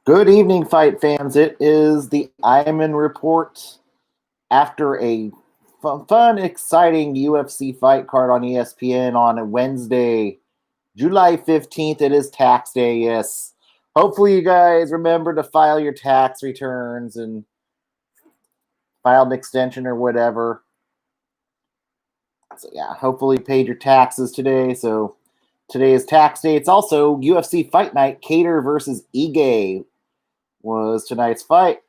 Good evening, fight fans. It is the Iman Report after a fun, exciting UFC fight card on ESPN on Wednesday, July 15th. It is tax day, yes. Hopefully, you guys remember to file your tax returns and file an extension or whatever. So, yeah, hopefully, you paid your taxes today. So, today is tax day. It's also UFC Fight Night. Cater versus Ige was tonight's fight.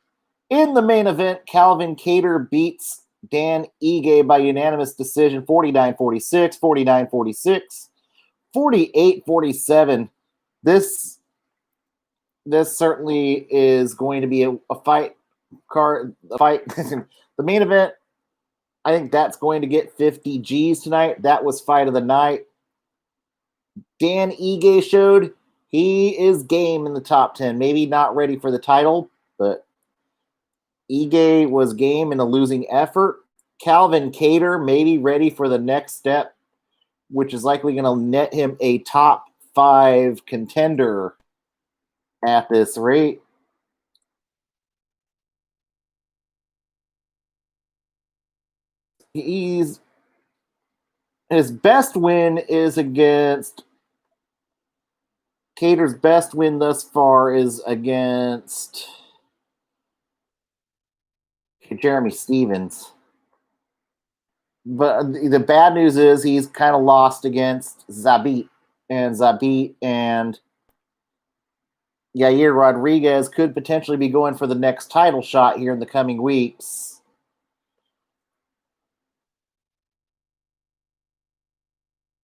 In the main event, Calvin Kattar beats Dan Ige by unanimous decision 49-46, 49-46, 48-47. This certainly is going to be a fight card. A fight. The main event, I think that's going to get 50 G's tonight. That was fight of the night. Dan Ige showed he is game in the top 10. Maybe not ready for the title, but Ige was game in a losing effort. Calvin Kattar maybe ready for the next step, which is likely going to net him a top 5 contender at this rate. His best win is against Kattar's best win thus far is against Jeremy Stevens. But the bad news is he's kind of lost against Zabit. And Yair Rodriguez could potentially be going for the next title shot here in the coming weeks.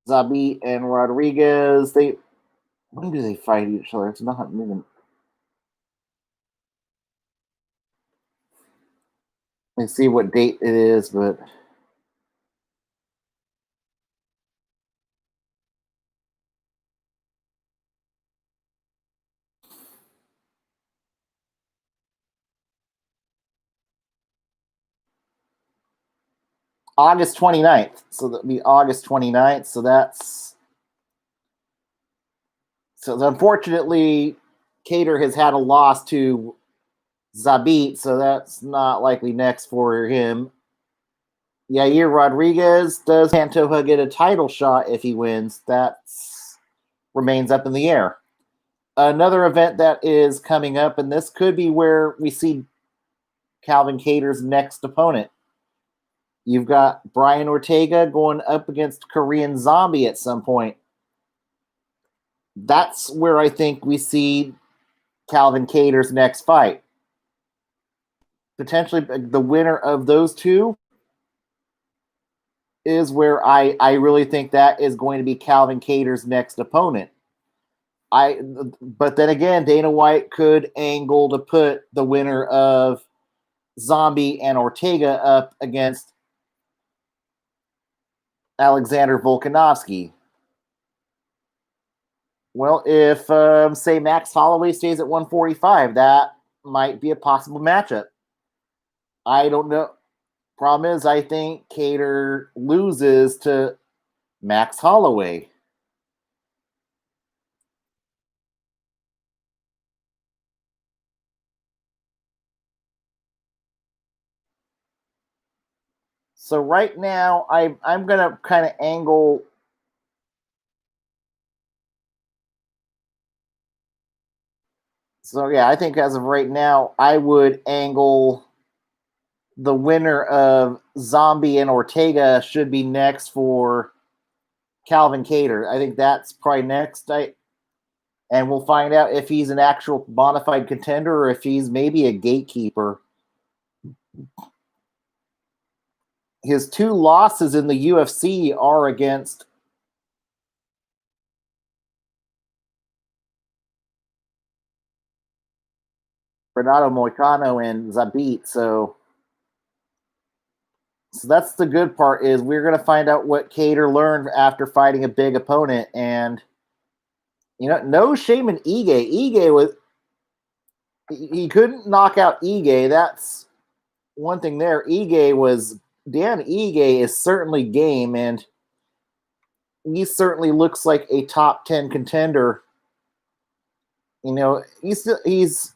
Zabit and Rodriguez, when do they fight each other? It's not even. Let's see what date it is, but August 29th. So that'll be August 29th. So unfortunately, Kattar has had a loss to Zabit, so that's not likely next for him. Yair Rodriguez, does Pantoja get a title shot if he wins? That remains up in the air. Another event that is coming up, and this could be where we see Calvin Kattar's next opponent. You've got Brian Ortega going up against Korean Zombie at some point. That's where I think we see Calvin Kattar's next fight. Potentially the winner of those two is where I really think that is going to be Calvin Kattar's next opponent. But then again, Dana White could angle to put the winner of Zombie and Ortega up against Alexander Volkanovski. Well, if say Max Holloway stays at 145, that might be a possible matchup. I don't know. Problem is, I think Kattar loses to Max Holloway. So right now, I'm gonna kind of angle. So yeah, I think as of right now, I would angle the winner of Zombie and Ortega should be next for Calvin Kattar. I think that's probably next. And we'll find out if he's an actual bona fide contender or if he's maybe a gatekeeper. His 2 losses in the UFC are against Renato Moicano and Zabit. So that's the good part, is we're going to find out what Kattar learned after fighting a big opponent. And no shame in Ige. He couldn't knock out Ige. That's one thing there. Dan Ige is certainly game, and he certainly looks like a top 10 contender. He's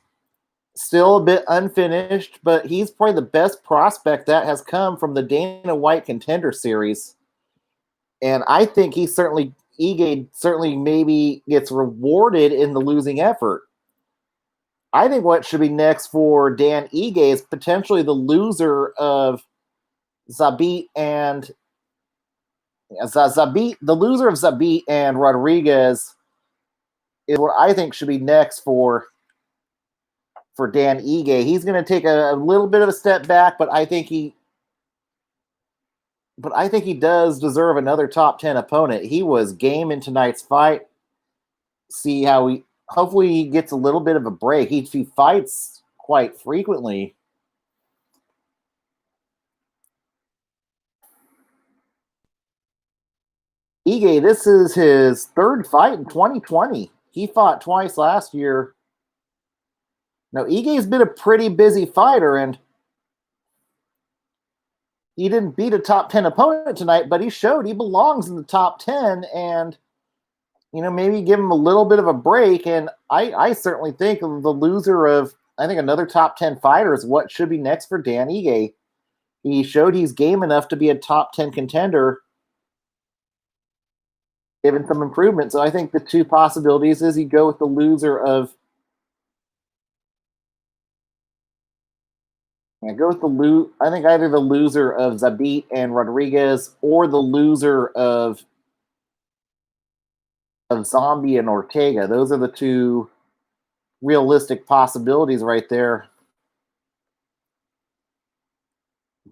Still a bit unfinished, but he's probably the best prospect that has come from the Dana White Contender Series. And I think Ige certainly maybe gets rewarded in the losing effort. I think what should be next for Dan Ige is potentially the loser of Zabit and the loser of Zabit and Rodriguez is what I think should be next for Dan Ige. He's going to take a little bit of a step back, but I think he does deserve another top 10 opponent. He was game in tonight's fight. See how hopefully he gets a little bit of a break. He fights quite frequently. Ige, this is his third fight in 2020. He fought twice last year. Now, Ige's been a pretty busy fighter, and he didn't beat a top 10 opponent tonight, but he showed he belongs in the top 10, and maybe give him a little bit of a break. And I certainly think the loser of, I think, another top 10 fighter is what should be next for Dan Ige. He showed he's game enough to be a top 10 contender, given some improvement. So I think the two possibilities is you go with the loser of, I think either the loser of Zabit and Rodriguez or the loser of Zombie and Ortega. Those are the two realistic possibilities right there.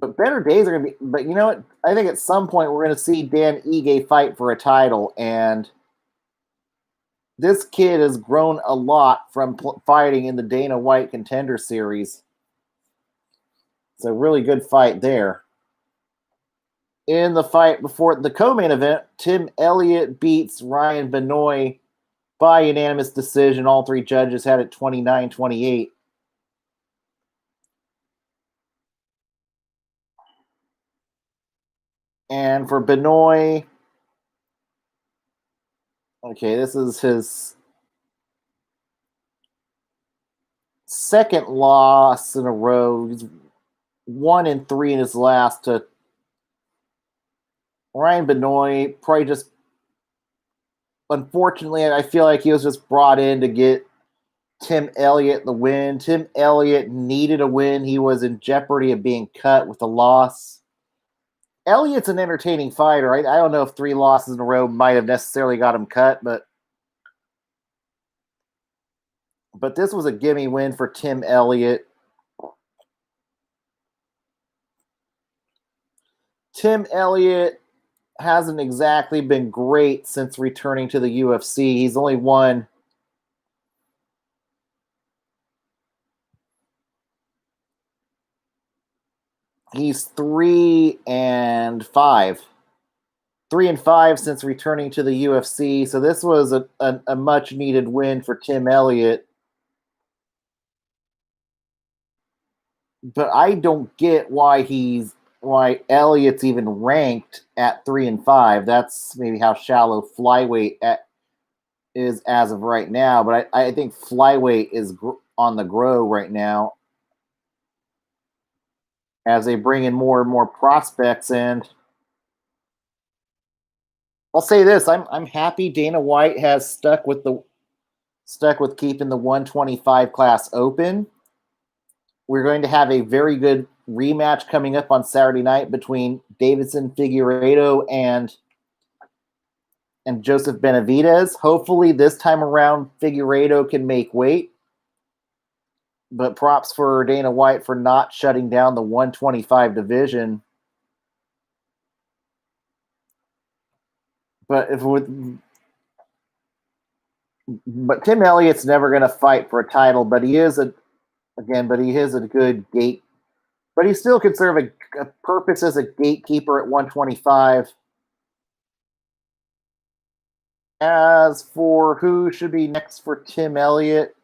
But better days are going to be. But you know what? I think at some point we're going to see Dan Ige fight for a title, and this kid has grown a lot from fighting in the Dana White Contender Series. It's a really good fight there. In the fight before the co-main event, Tim Elliott beats Ryan Benoit by unanimous decision. All three judges had it 29-28. And for Benoit, okay, this is his second loss in a row. He's 1-3 in his last to Ryan Benoit. Probably just, unfortunately, I feel like he was just brought in to get Tim Elliott the win. Tim Elliott needed a win. He was in jeopardy of being cut with a loss. Elliott's an entertaining fighter. I don't know if 3 losses in a row might have necessarily got him cut, but this was a gimme win for Tim Elliott. Tim Elliott hasn't exactly been great since returning to the UFC. He's only won he's 3-5. 3-5 since returning to the UFC. So this was a much needed win for Tim Elliott. But I don't get why Elliott's even ranked at 3-5. That's maybe how shallow flyweight is as of right now. But I think flyweight is on the grow right now as they bring in more and more prospects. And I'll say this: I'm happy Dana White has stuck with keeping the 125 class open. We're going to have a very good rematch coming up on Saturday night between Davidson Figueiredo and Joseph Benavidez. Hopefully this time around Figueiredo can make weight. But props for Dana White for not shutting down the 125 division. But Tim Elliott's never going to fight for a title, but he is a good gate. But he still could serve a purpose as a gatekeeper at 125. As for who should be next for Tim Elliott,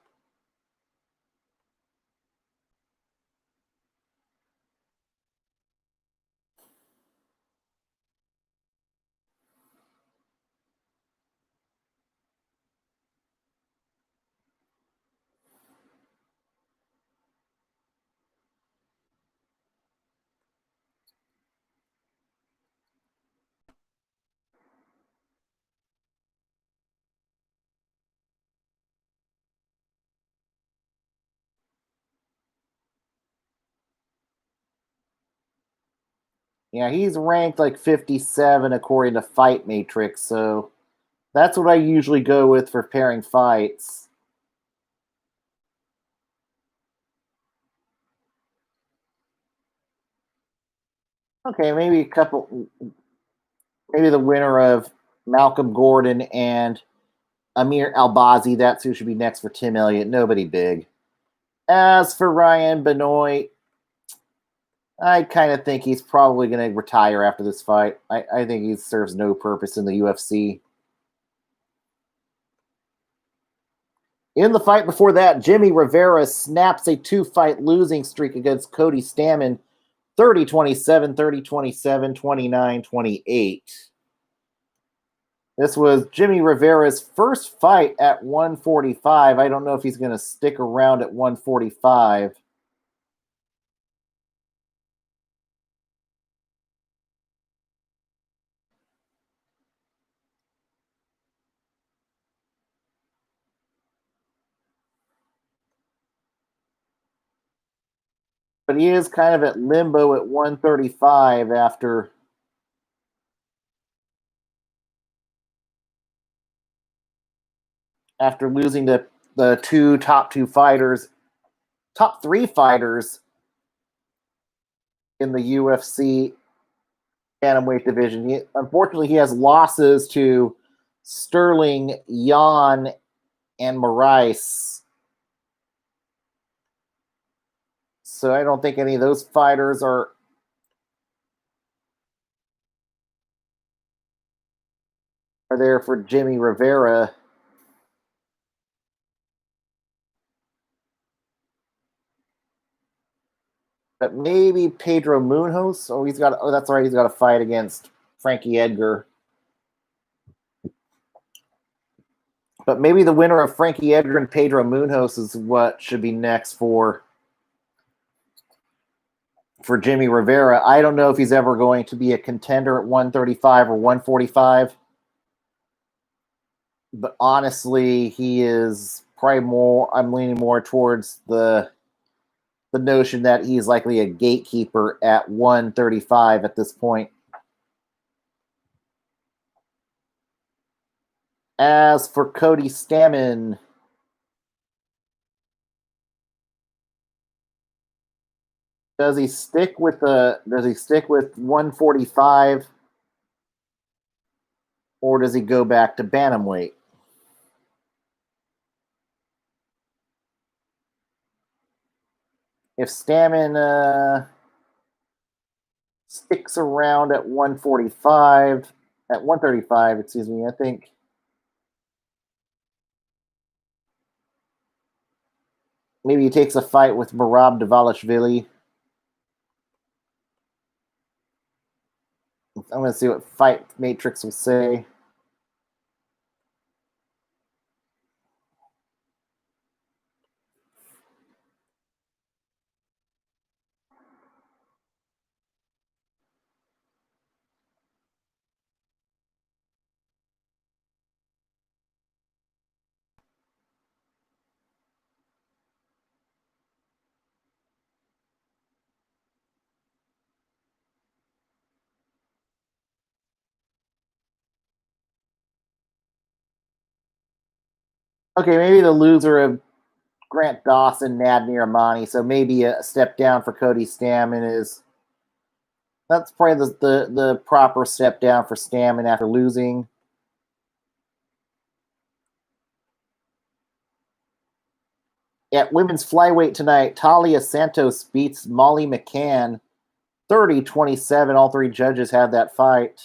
Yeah, he's ranked like 57 according to Fight Matrix, so that's what I usually go with for pairing fights. Okay, maybe a couple, maybe the winner of Malcolm Gordon and Amir Albazi. That's who should be next for Tim Elliott. Nobody big. As for Ryan Benoit, I kind of think he's probably going to retire after this fight. I think he serves no purpose in the UFC. In the fight before that, Jimmy Rivera snaps a two-fight losing streak against Cody Stamann, 30-27, 30-27, 29-28. This was Jimmy Rivera's first fight at 145. I don't know if he's going to stick around at 145. But he is kind of at limbo at 135 after losing to the top three fighters in the UFC bantamweight division. Unfortunately, he has losses to Sterling, Yan, and Moraes. So I don't think any of those fighters are there for Jimmy Rivera. But maybe Pedro Munhoz. That's right, he's got a fight against Frankie Edgar. But maybe the winner of Frankie Edgar and Pedro Munhoz is what should be next for Jimmy Rivera. I don't know if he's ever going to be a contender at 135 or 145. But honestly, he is probably more. I'm leaning more towards the notion that he's likely a gatekeeper at 135 at this point. As for Cody Stamann, does he stick with 145 or does he go back to bantamweight? If Stamann sticks around at 145, at 135, excuse me, I think maybe he takes a fight with Merab Dvalishvili. I'm going to see what Fight Matrix will say. Okay, maybe the loser of Grant Dawson, Nadnir Amani, so maybe a step down for Cody Stamann is that's probably the proper step down for Stamann after losing. At women's flyweight tonight, Talia Santos beats Molly McCann 30-27. All three judges had that fight.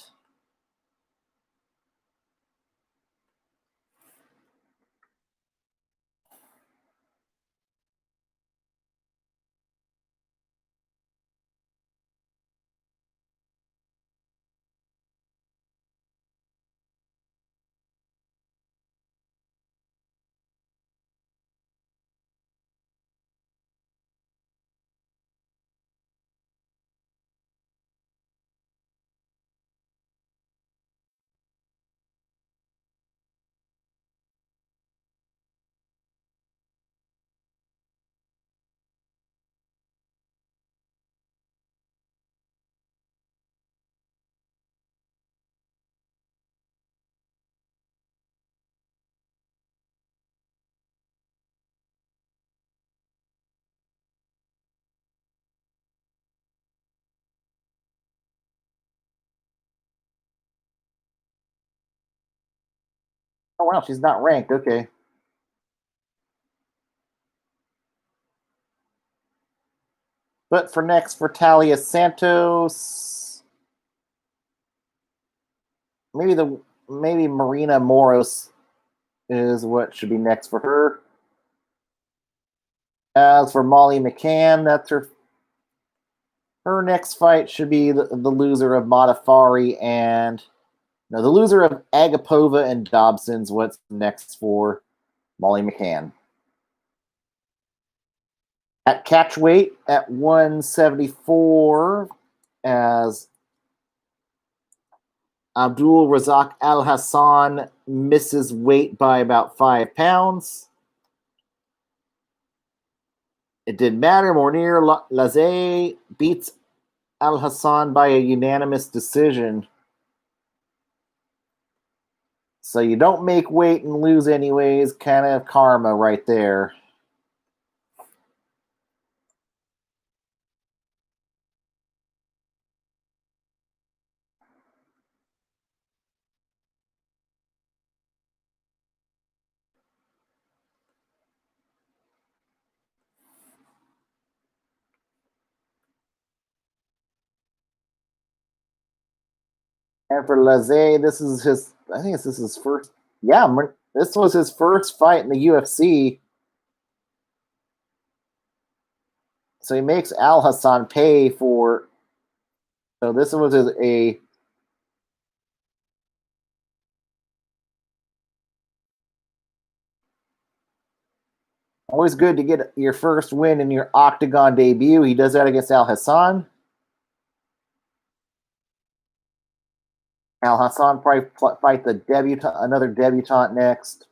Oh wow, she's not ranked. Okay. But for next, for Talia Santos, maybe Marina Moros is what should be next for her. As for Molly McCann, that's her next fight should be the loser of Modafari and no, the loser of Agapova and Dobson's what's next for Molly McCann. At catchweight at 174, as Abdul Razak Al Hassan misses weight by about 5 pounds. It didn't matter. Mornir Laze beats Al Hassan by a unanimous decision. So you don't make weight and lose anyways. Kind of karma right there. And for Laze, this is his. I think this is his first. Yeah, this was his first fight in the UFC. So he makes Al Hassan pay for. So this was a. Always good to get your first win in your octagon debut. He does that against Al Hassan. Al Hassan probably fight the debutant, another debutant next.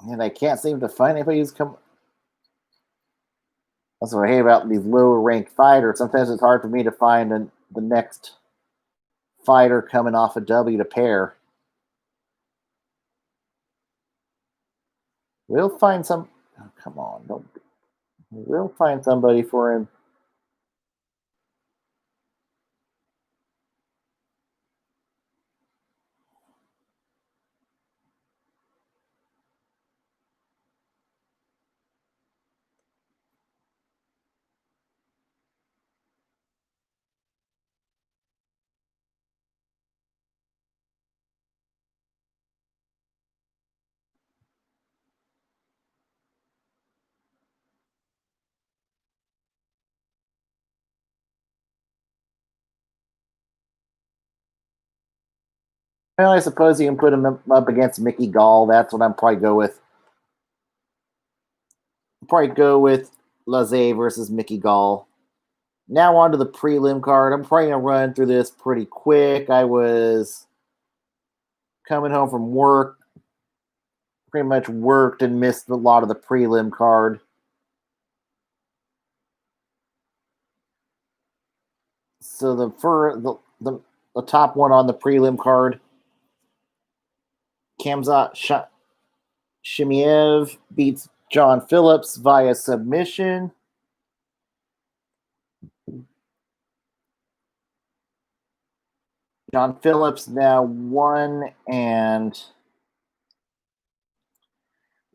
And I can't seem to find anybody who's come. That's what I hate about these lower ranked fighters. Sometimes it's hard for me to find the next fighter coming off a W to pair. We'll find some. Oh, come on, don't. We'll find somebody for him. Well, I suppose you can put him up against Mickey Gall. That's what I'm probably go with. Probably go with Laze versus Mickey Gall. Now on to the prelim card. I'm probably gonna run through this pretty quick. I was coming home from work, pretty much worked and missed a lot of the prelim card. So the top one on the prelim card, Kamzat Shimiev beats John Phillips via submission. John Phillips now 1-2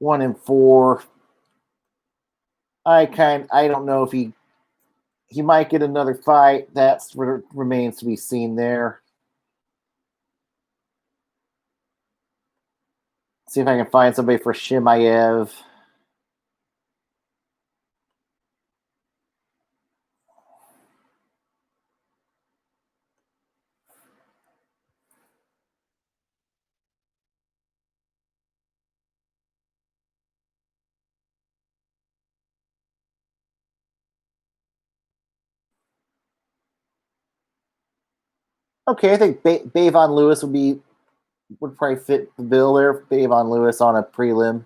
1-4. I don't know if he might get another fight. That remains to be seen there. See if I can find somebody for Shimaev. Okay, I think Bavon Lewis would probably fit the bill there. Bavon Lewis on a prelim.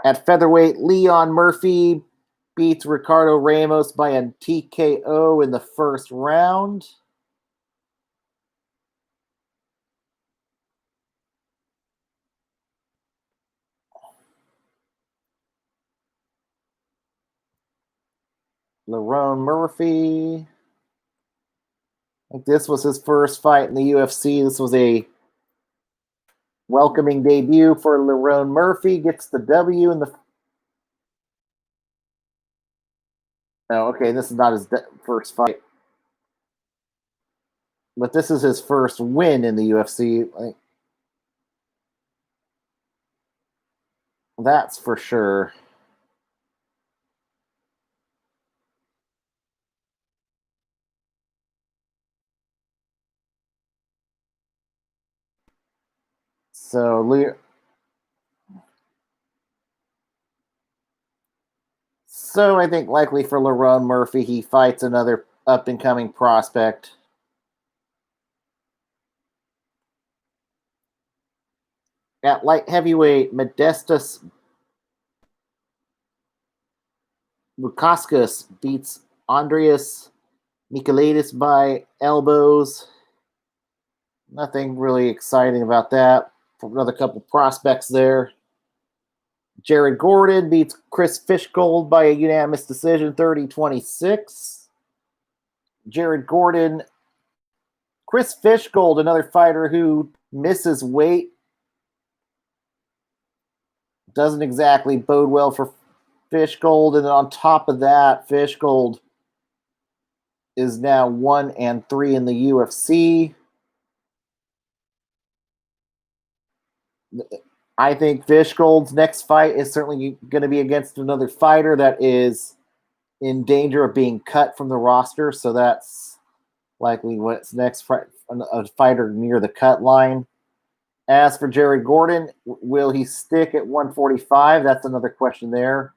At featherweight, Leon Murphy beats Ricardo Ramos by a TKO in the first round. Lerone Murphy. I think this was his first fight in the UFC. This was a welcoming debut for Lerone Murphy. Gets the W in the. Oh, okay. This is not his first fight, but this is his first win in the UFC. That's for sure. So I think likely for Lerone Murphy, he fights another up and coming prospect. At light heavyweight, Modestas Bukauskas beats Andreas Michailidis by elbows. Nothing really exciting about that. Another couple prospects there. Jared Gordon beats Chris Fishgold by a unanimous decision, 30-26. Jared Gordon, Chris Fishgold, another fighter who misses weight. Doesn't exactly bode well for Fishgold. And then on top of that, Fishgold is now 1-3 in the UFC. I think Fishgold's next fight is certainly going to be against another fighter that is in danger of being cut from the roster. So that's likely what's next, a fighter near the cut line. As for Jared Gordon, will he stick at 145? That's another question there.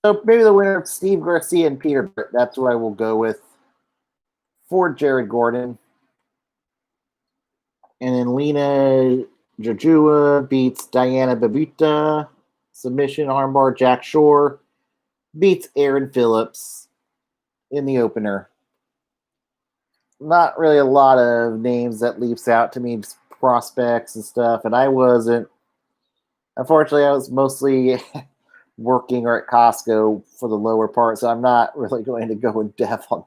So maybe the winner of Steve Garcia and Peter Britt. That's who I will go with for Jared Gordon. And then Lena Jajua beats Diana Babuta. Submission armbar. Jack Shore beats Aaron Phillips in the opener. Not really a lot of names that leaps out to me, prospects and stuff. And I wasn't. Unfortunately, I was mostly working or at Costco for the lower part, so I'm not really going to go in depth on.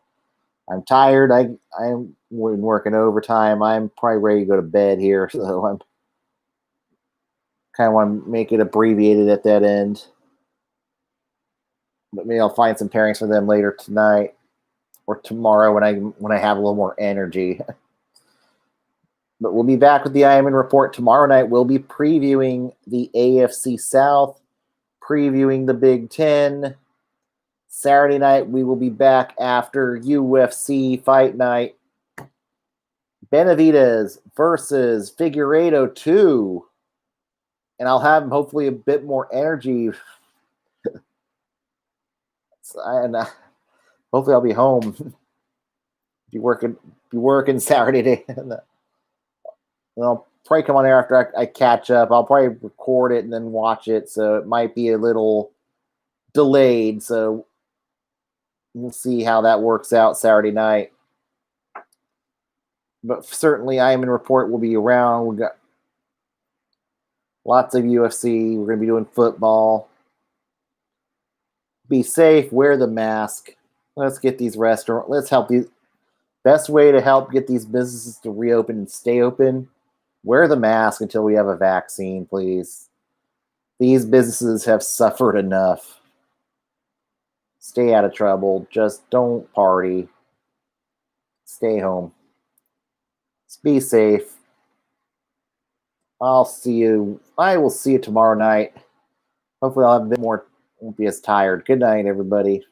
I'm tired. I'm working overtime. I'm probably ready to go to bed here, so I'm kind of want to make it abbreviated at that end. But maybe I'll find some pairings for them later tonight or tomorrow when I have a little more energy. But we'll be back with the Ironman Report tomorrow night. We'll be previewing the AFC South, previewing the Big Ten. Saturday night, we will be back after UFC Fight Night. Benavidez versus Figueiredo 2. and I'll have hopefully a bit more energy. And hopefully I'll be home. be working Saturday day. And I'll probably come on there after I catch up. I'll probably record it and then watch it, so it might be a little delayed. So we'll see how that works out Saturday night. But certainly, I Am in Report will be around. We got lots of UFC. We're going to be doing football. Be safe. Wear the mask. Let's get these restaurants. Let's help these. Best way to help get these businesses to reopen and stay open. Wear the mask until we have a vaccine, please. These businesses have suffered enough. Stay out of trouble. Just don't party. Stay home. Be safe. I will see you tomorrow night. Hopefully I'll have a bit more, won't be as tired. Good night, everybody.